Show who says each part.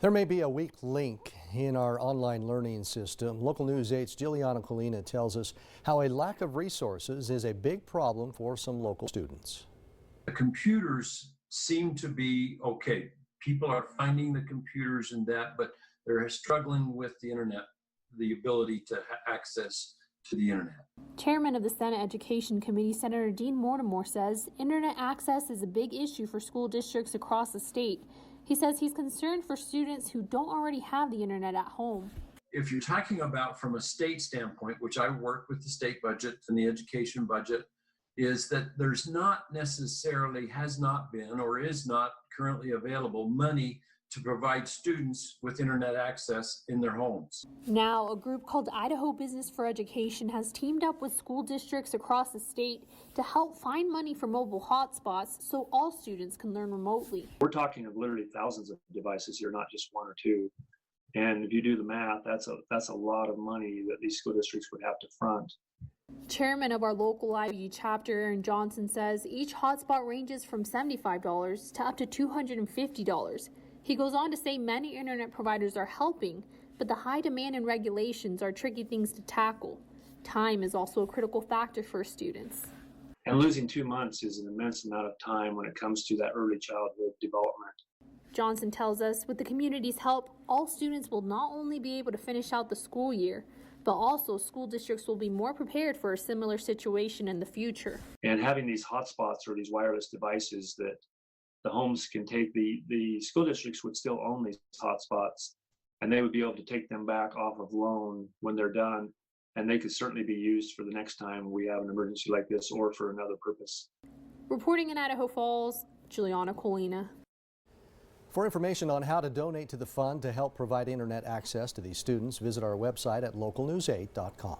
Speaker 1: There may be a weak link in our online learning system. Local News 8's Giuliana Colina tells us how a lack of resources is a big problem for some local students.
Speaker 2: The computers seem to be okay. People are finding the computers and that, but they're struggling with the internet, the ability to access to the internet.
Speaker 3: Chairman of the Senate Education Committee, Senator Dean Mortimer, says internet access is a big issue for school districts across the state. He says he's concerned for students who don't already have the internet at home.
Speaker 2: If you're talking about from a state standpoint, which I work with the state budget and the education budget, is that there's not necessarily, has not been, or is not currently available money to provide students with internet access in their homes.
Speaker 3: Now, a group called Idaho Business for Education has teamed up with school districts across the state to help find money for mobile hotspots so all students can learn remotely.
Speaker 4: We're talking of literally thousands of devices here, not just one or two. And if you do the math, that's a lot of money that these school districts would have to front.
Speaker 3: Chairman of our local IU chapter, Aaron Johnson, says each hotspot ranges from $75 to up to $250. He goes on to say many internet providers are helping, but the high demand and regulations are tricky things to tackle. Time is also a critical factor for students.
Speaker 4: And losing 2 months is an immense amount of time when it comes to that early childhood development.
Speaker 3: Johnson tells us with the community's help, all students will not only be able to finish out the school year, but also school districts will be more prepared for a similar situation in the future.
Speaker 4: And having these hotspots or these wireless devices that the homes can take, the school districts would still own these hotspots, and they would be able to take them back off of loan when they're done, and they could certainly be used for the next time we have an emergency like this or for another purpose.
Speaker 3: Reporting in Idaho Falls, Giuliana Colina.
Speaker 1: For information on how to donate to the fund to help provide internet access to these students, visit our website at localnews8.com.